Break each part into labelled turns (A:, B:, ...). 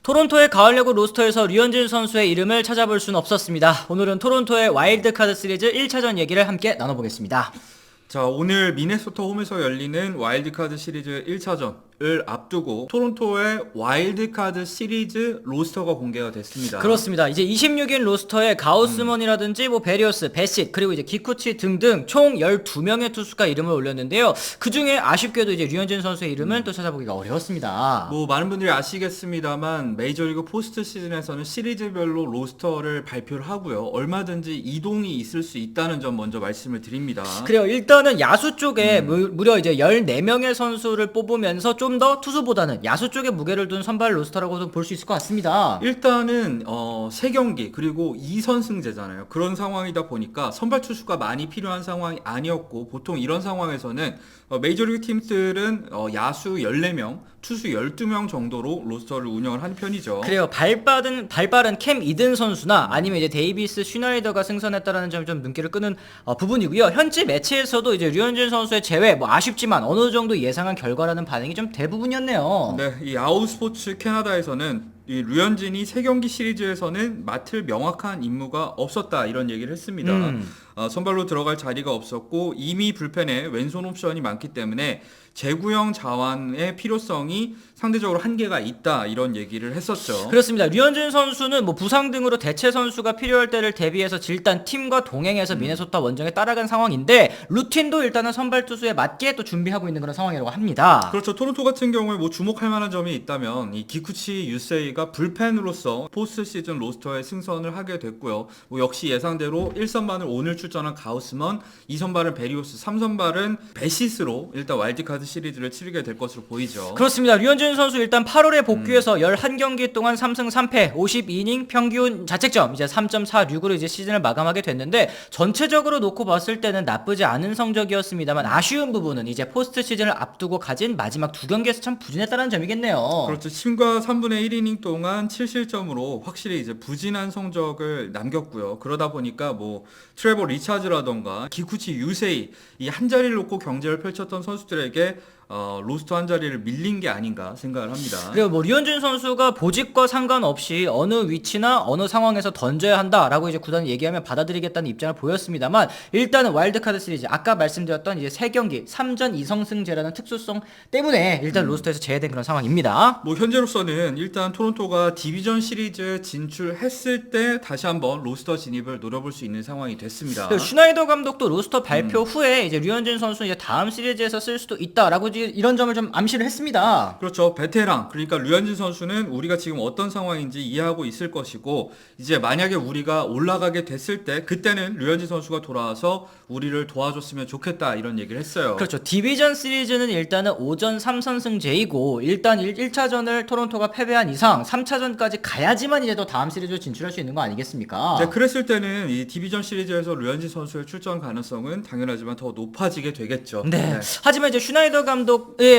A: 토론토의 가을야구 로스터에서 류현진 선수의 이름을 찾아볼 수는 없었습니다. 오늘은 토론토의 와일드카드 시리즈 1차전 얘기를 함께 나눠보겠습니다.
B: 자, 오늘 미네소타 홈에서 열리는 와일드카드 시리즈 1차전을 앞두고 토론토의 와일드카드 시리즈 로스터가 공개가 됐습니다.
A: 그렇습니다. 이제 26인 로스터에 가우스먼이라든지 베리어스, 베싯, 그리고 이제 기쿠치 등등 총 12명의 투수가 이름을 올렸는데요. 그 중에 아쉽게도 이제 류현진 선수의 이름은 또 찾아보기가 어려웠습니다.
B: 많은 분들이 아시겠습니다만 메이저리그 포스트 시즌에서는 시리즈별로 로스터를 발표를 하고요. 얼마든지 이동이 있을 수 있다는 점 먼저 말씀을 드립니다.
A: 그래요. 일단은 야수 쪽에 무려 이제 14명의 선수를 뽑으면서 좀 더 투수보다는 야수 쪽에 무게를 둔 선발 로스터라고도 볼 수 있을 것 같습니다.
B: 일단은 3경기 그리고 2선승제잖아요. 그런 상황이다 보니까 선발 투수가 많이 필요한 상황이 아니었고, 보통 이런 상황에서는 메이저리그 팀들은 야수 14명, 투수 12명 정도로 로스터를 운영을 하는 편이죠.
A: 그래요. 발빠른 캠 이든 선수나 아니면 이제 데이비스 슈나이더가 승선했다라는 점이 좀 눈길을 끄는 부분이고요. 현지 매체에서도 이제 류현진 선수의 제외 아쉽지만 어느 정도 예상한 결과라는 반응이 좀 대부분이었네요.
B: 네, 이 아웃스포츠 캐나다에서는 이 류현진이 3경기 시리즈에서는 맡을 명확한 임무가 없었다, 이런 얘기를 했습니다. 선발로 들어갈 자리가 없었고 이미 불펜에 왼손 옵션이 많기 때문에 제구형 자원의 필요성이 상대적으로 한계가 있다, 이런 얘기를 했었죠.
A: 그렇습니다. 류현진 선수는 부상 등으로 대체 선수가 필요할 때를 대비해서 일단 팀과 동행해서 미네소타 원정에 따라간 상황인데, 루틴도 일단은 선발 투수에 맞게 또 준비하고 있는 그런 상황이라고 합니다.
B: 그렇죠. 토론토 같은 경우에 주목할 만한 점이 있다면 이 기쿠치 유세이가 불펜으로서 포스트 시즌 로스터에 승선을 하게 됐고요. 역시 예상대로 1선발은 오늘 출전한 가우스먼, 2선발은 베리오스, 3선발은 베시스로 일단 와일드카드 시리즈를 치르게 될 것으로 보이죠.
A: 그렇습니다. 류현진 선수 일단 8월에 복귀해서 11경기 동안 3승 3패 52이닝 평균 자책점 이제 3.46으로 이제 시즌을 마감하게 됐는데, 전체적으로 놓고 봤을 때는 나쁘지 않은 성적이었습니다만 아쉬운 부분은 이제 포스트 시즌을 앞두고 가진 마지막 2경기에서 참 부진했다는 점이겠네요.
B: 그렇죠. 팀과 3분의 1이닝 동안 7실점으로 확실히 이제 부진한 성적을 남겼고요. 그러다 보니까 트레버 리차즈라던가 기쿠치 유세이, 이 한 자리를 놓고 경쟁을 펼쳤던 선수들에게 로스터 한 자리를 밀린 게 아닌가 생각을 합니다.
A: 그리고 류현진 선수가 보직과 상관없이 어느 위치나 어느 상황에서 던져야 한다라고 이제 구단이 얘기하면 받아들이겠다는 입장을 보였습니다만, 일단은 와일드카드 시리즈 아까 말씀드렸던 이제 3경기 3전 2성승제라는 특수성 때문에 일단 로스터에서 제외된 그런 상황입니다.
B: 현재로서는 일단 토론토가 디비전 시리즈에 진출했을 때 다시 한번 로스터 진입을 노려볼 수 있는 상황이 됐습니다.
A: 슈나이더 감독도 로스터 발표 후에 이제 류현진 선수 이제 다음 시리즈에서 쓸 수도 있다라고 이런 점을 좀 암시를 했습니다.
B: 그렇죠. 베테랑, 그러니까 류현진 선수는 우리가 지금 어떤 상황인지 이해하고 있을 것이고, 이제 만약에 우리가 올라가게 됐을 때 그때는 류현진 선수가 돌아와서 우리를 도와줬으면 좋겠다, 이런 얘기를 했어요.
A: 그렇죠. 디비전 시리즈는 일단은 5전 3선승제이고 일단 1차전을 토론토가 패배한 이상 3차전까지 가야지만 이제 또 다음 시리즈로 진출할 수 있는 거 아니겠습니까?
B: 네, 그랬을 때는 이 디비전 시리즈에서 류현진 선수의 출전 가능성은 당연하지만 더 높아지게 되겠죠.
A: 네. 하지만 이제 슈나이더 감독의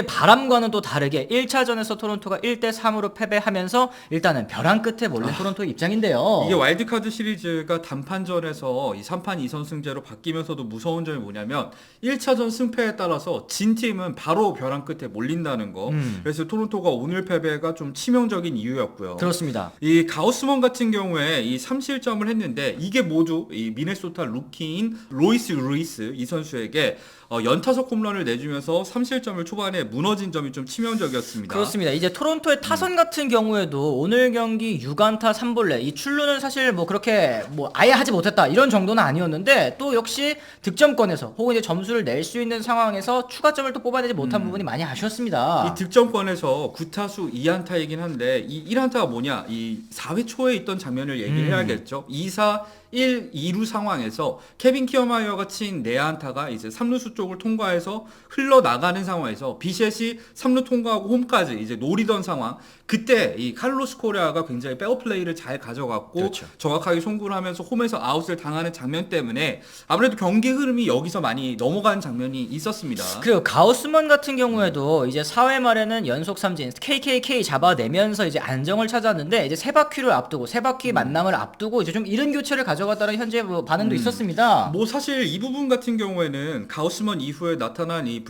A: 바람과는 또 다르게 1차전에서 토론토가 1대3으로 패배하면서 일단은 벼랑 끝에 몰린 토론토의 입장인데요.
B: 이게 와일드카드 시리즈가 단판전에서 이 3판 2선승제로 바뀌면서도 무서운 점이 뭐냐면 1차전 승패에 따라서 진 팀은 바로 벼랑 끝에 몰린다는 거. 그래서 토론토가 오늘 패배가 좀 치명적인 이유였고요.
A: 그렇습니다.
B: 이 가우스먼 같은 경우에 이 3실점을 했는데 이게 모두 이 미네소타 루키인 로이스 루이스 이 선수에게 연타석 홈런을 내주면서 3실점을 초반에 무너진 점이 좀 치명적이었습니다.
A: 그렇습니다. 이제 토론토의 타선 같은 경우에도 오늘 경기 6안타 3볼넷, 이 출루는 사실 그렇게 아예 하지 못했다 이런 정도는 아니었는데, 또 역시 득점권에서 혹은 이제 점수를 낼 수 있는 상황에서 추가점을 또 뽑아내지 못한 부분이 많이 아쉬웠습니다.
B: 이 득점권에서 9타수 2안타이긴 한데 이 1안타가 뭐냐, 이 4회 초에 있던 장면을 얘기를 해야겠죠. 2사 1, 2루 상황에서 케빈 키어마이어가 친 내안타가 이제 3루수 쪽을 통과해서 흘러나가는 상황에서 비셋이 3루 통과하고 홈까지 이제 노리던 상황, 그때 이 칼로스 코레아가 굉장히 백업 플레이를 잘 가져갔고
A: 그렇죠.
B: 정확하게 송구를 하면서 홈에서 아웃을 당하는 장면 때문에 아무래도 경기 흐름이 여기서 많이 넘어가는 장면이 있었습니다.
A: 그리고 가우스먼 같은 경우에도 이제 4회 말에는 연속 삼진 KKK 잡아내면서 이제 안정을 찾았는데, 이제 세 바퀴를 앞두고 세 바퀴 만남을 앞두고 이제 좀 이른 교체를 가져 가져갔다는 현재 뭐 반응도 있었습니다.
B: 뭐 사실 이 부분 같은 경우에는 가우스먼 이후에 나타난 이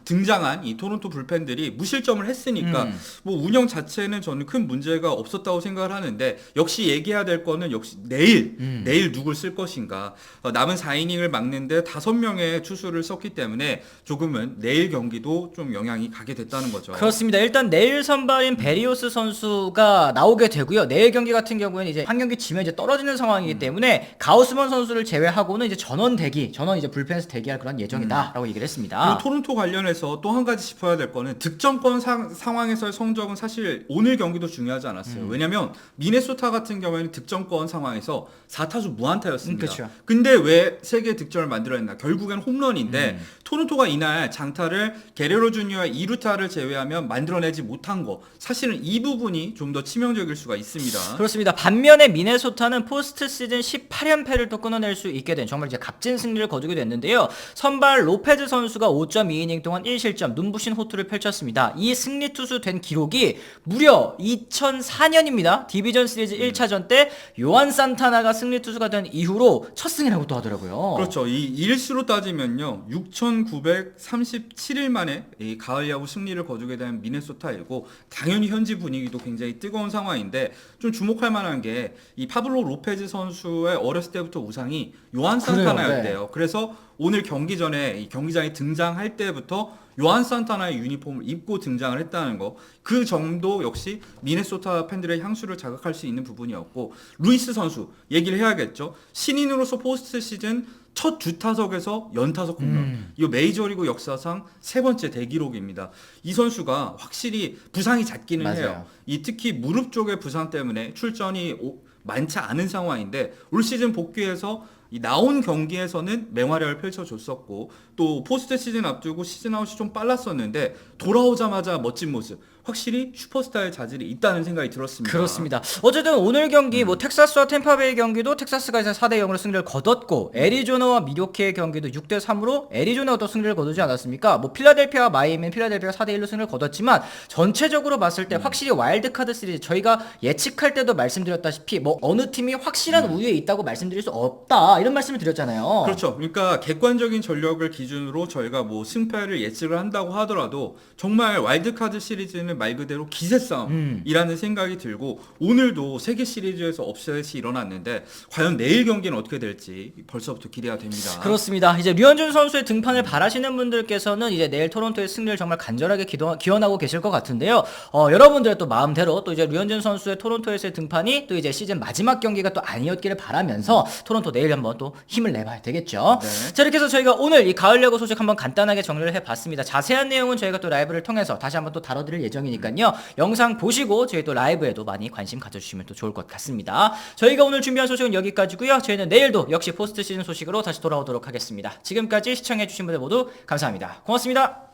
B: 등장한 이 토론토 불펜들이 무실점을 했으니까 뭐 운영 자체는 저는 큰 문제가 없었다고 생각을 하는데 역시 얘기해야 될 거는 역시 내일 누굴 쓸 것인가. 남은 4이닝을 막는데 5명의 투수를 썼기 때문에 조금은 내일 경기도 좀 영향이 가게 됐다는 거죠.
A: 그렇습니다. 일단 내일 선발인 베리오스 선수가 나오게 되고요. 내일 경기 같은 경우에는 이제 한 경기 지면 이제 떨어지는 상황이기 때문에 가우스먼 선수를 제외하고는 이제 전원 이제 불펜에서 대기할 그런 예정이다라고 얘기를 했습니다.
B: 그리고 토론토 관련해서 또 한 가지 짚어야 될 거는 득점권 상황에서의 성적은 사실 오늘 경기도 중요하지 않았어요. 왜냐면 미네소타 같은 경우에는 득점권 상황에서 4타수 무안타였습니다.
A: 그렇죠.
B: 근데 왜 3개의 득점을 만들어냈나? 결국엔 홈런인데 토론토가 이날 장타를 게레로 주니어의 2루타를 제외하면 만들어내지 못한 거, 사실은 이 부분이 좀 더 치명적일 수가 있습니다.
A: 그렇습니다. 반면에 미네소타는 포스트 시즌 18연패를 또 끊어낼 수 있게 된 정말 이제 값진 승리를 거두게 됐는데요. 선발 로페즈 선수가 5.2이닝 동안 1실점 눈부신 호투를 펼쳤습니다. 이 승리 투수 된 기록이 무려 2004년입니다. 디비전 시리즈 1차전 때 요한 산타나가 승리 투수가 된 이후로 첫 승이라고 또 하더라고요.
B: 그렇죠. 이 일수로 따지면요, 6,937일 만에 이 가을 야구 승리를 거두게 된 미네소타이고, 당연히 현지 분위기도 굉장히 뜨거운 상황인데 좀 주목할 만한 게 이 파블로 로페즈 선수의 어렸을 때부터 우상이 요한 산타나였대요.
A: 네.
B: 그래서 오늘 경기 전에 이 경기장에 등장할 때부터 요한 산타나의 유니폼을 입고 등장을 했다는 거, 그 정도 역시 미네소타 팬들의 향수를 자극할 수 있는 부분이었고, 루이스 선수 얘기를 해야겠죠. 신인으로서 포스트 시즌 첫 주타석에서 연타석 홈런. 이 메이저리그 역사상 3번째 대기록입니다. 이 선수가 확실히 부상이 잦기는
A: 맞아요.
B: 해요. 이 특히 무릎 쪽의 부상 때문에 출전이 많지 않은 상황인데 올 시즌 복귀해서 이 나온 경기에서는 맹활약을 펼쳐줬었고, 또 포스트 시즌 앞두고 시즌 아웃이 좀 빨랐었는데 돌아오자마자 멋진 모습, 확실히 슈퍼스타의 자질이 있다는 생각이 들었습니다.
A: 그렇습니다. 어쨌든 오늘 경기 뭐 텍사스와 템파베이 경기도 텍사스가 이제 4대0으로 승리를 거뒀고, 애리조나와 미도키의 경기도 6대3으로 애리조나가 또 승리를 거두지 않았습니까? 뭐 필라델피아와 마이애미는 필라델피아가 4대1로 승리를 거뒀지만 전체적으로 봤을 때 확실히 와일드카드 시리즈, 저희가 예측할 때도 말씀드렸다시피 뭐 어느 팀이 확실한 우위에 있다고 말씀드릴 수 없다, 이런 말씀을 드렸잖아요.
B: 그렇죠. 그러니까 객관적인 전력을 기준으로 저희가 뭐 승패를 예측을 한다고 하더라도 정말 와일드카드 시리즈는 말 그대로 기세 싸움이라는 생각이 들고, 오늘도 세계 시리즈에서 업셋이 일어났는데 과연 내일 경기는 어떻게 될지 벌써부터 기대가 됩니다.
A: 그렇습니다. 이제 류현준 선수의 등판을 바라시는 분들께서는 이제 내일 토론토의 승리를 정말 간절하게 기원하고 계실 것 같은데요. 여러분들의 또 마음대로 또 이제 류현준 선수의 토론토에서의 등판이 또 이제 시즌 마지막 경기가 또 아니었기를 바라면서 토론토 내일 한번 또 힘을 내봐야 되겠죠.
B: 네.
A: 자, 이렇게 해서 저희가 오늘 이 가을 야구 소식 한번 간단하게 정리를 해봤습니다. 자세한 내용은 저희가 또 라이브를 통해서 다시 한번 또 다뤄드릴 예정이니까요. 영상 보시고 저희 또 라이브에도 많이 관심 가져주시면 또 좋을 것 같습니다. 저희가 오늘 준비한 소식은 여기까지고요. 저희는 내일도 역시 포스트 시즌 소식으로 다시 돌아오도록 하겠습니다. 지금까지 시청해주신 분들 모두 감사합니다. 고맙습니다.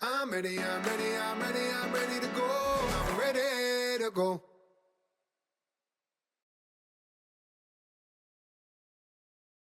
C: I'm ready to go. I'm ready to go.